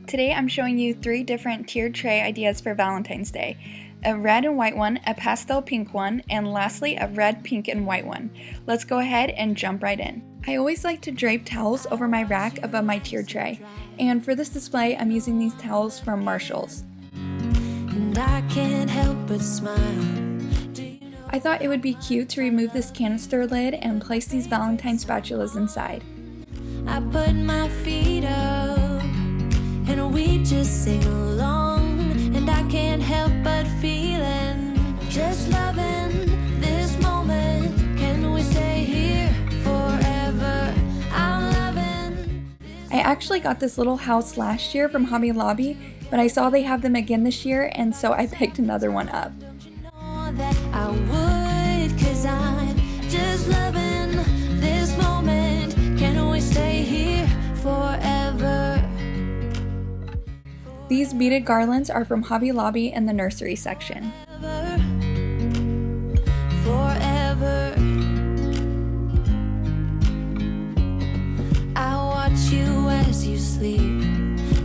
Today I'm showing you 3 different tiered tray ideas for Valentine's Day. A red and white one, a pastel pink one, and lastly a red, pink, and white one. Let's go ahead and jump right in. I always like to drape towels over my rack above my tiered tray, and for this display I'm using these towels from Marshall's. And I can't help but smile. I thought it would be cute to remove this canister lid and place these Valentine spatulas inside. I put my feet up and we just sing along, and I can't help but feeling, just loving this moment. Can we stay here forever? I'm loving. I actually got this little house last year from Hobby Lobby, but I saw they have them again this year, and so I picked another one up. That I would, 'cause I'm just loving this moment. Can we stay here forever? These beaded garlands are from Hobby Lobby in the nursery section. Forever. I watch you as you sleep.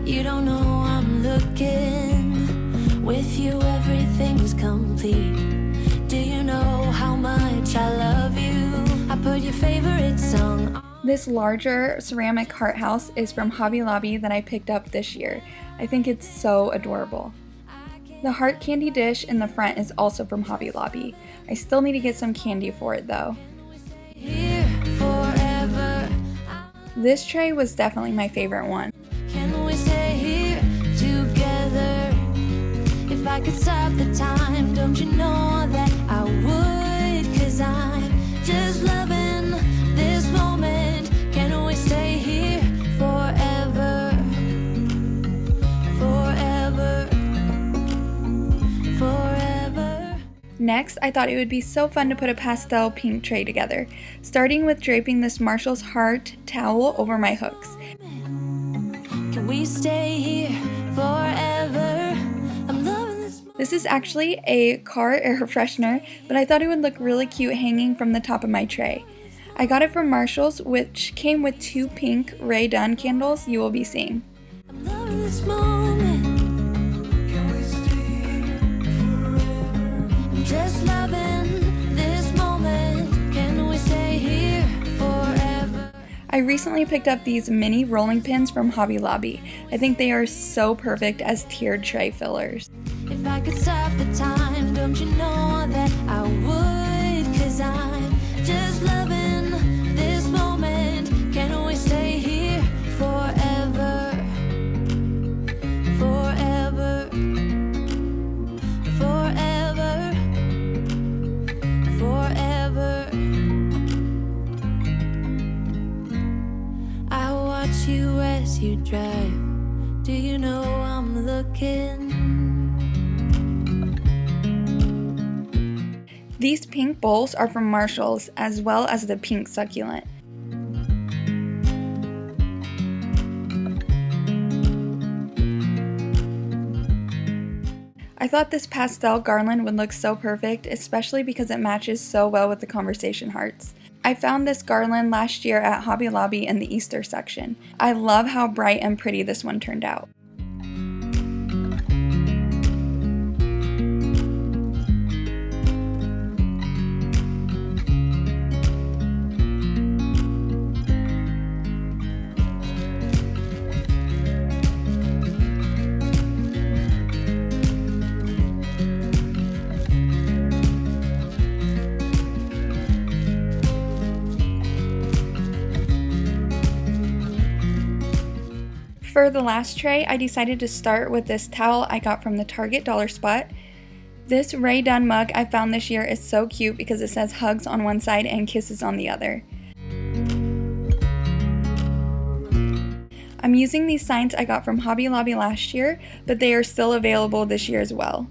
You don't know I'm looking. With you everything's complete. Do you know how much I love you? I put your favorite song on. This larger ceramic heart house is from Hobby Lobby that I picked up this year. I think it's so adorable. The heart candy dish in the front is also from Hobby Lobby. I still need to get some candy for it though. Here forever. This tray was definitely my favorite one. Can we stay here together? If I could stop the time, don't you know that I would? 'Cause I'm just loving this moment. Can we stay here forever? Forever. Forever. Next, I thought it would be so fun to put a pastel pink tray together, starting with draping this Marshall's heart towel over my hooks. Can we stay here forever? I'm loving this. This is actually a car air freshener, but I thought it would look really cute hanging from the top of my tray. I got it from Marshall's, which came with 2 pink Ray Dunn candles you will be seeing. I'm loving this moment. Can we stay here forever? I'm just loving this moment. Can we stay here forever? I recently picked up these mini rolling pins from Hobby Lobby. I think they are so perfect as tiered tray fillers. If I could stop the time, don't you know that I would? 'Cause I'm just loving this moment. Can we stay here forever? Forever. Forever. Forever. I watch you as you drive. Do you know I'm looking? These pink bowls are from Marshall's, as well as the pink succulent. I thought this pastel garland would look so perfect, especially because it matches so well with the conversation hearts. I found this garland last year at Hobby Lobby in the Easter section. I love how bright and pretty this one turned out. For the last tray, I decided to start with this towel I got from the Target Dollar Spot. This Ray Dunn mug I found this year is so cute because it says hugs on one side and kisses on the other. I'm using these signs I got from Hobby Lobby last year, but they are still available this year as well.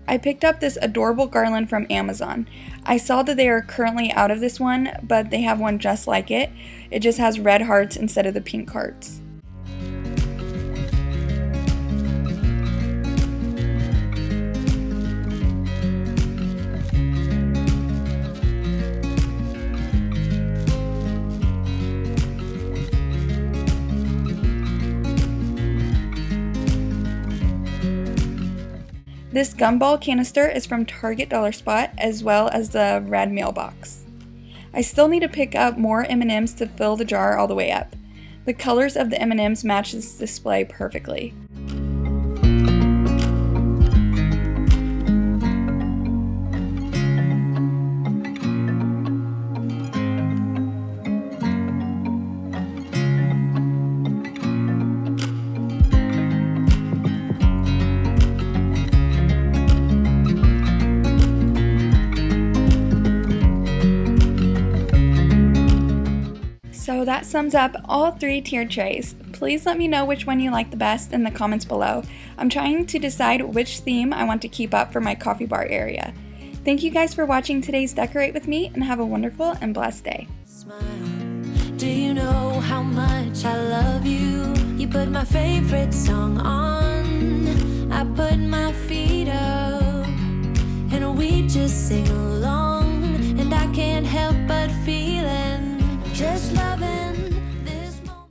I picked up this adorable garland from Amazon. I saw that they are currently out of this one, but they have one just like it. It just has red hearts instead of the pink hearts. This gumball canister is from Target Dollar Spot, as well as the red mailbox. I still need to pick up more M&Ms to fill the jar all the way up. The colors of the M&Ms match this display perfectly. So that sums up all 3 tiered trays. Please let me know which one you like the best in the comments below. I'm trying to decide which theme I want to keep up for my coffee bar area. Thank you guys for watching today's Decorate with me, and have a wonderful and blessed day. Smile. Do you know how much I love you? You put my favorite song on. I put my feet up and we just sing along, and I can't help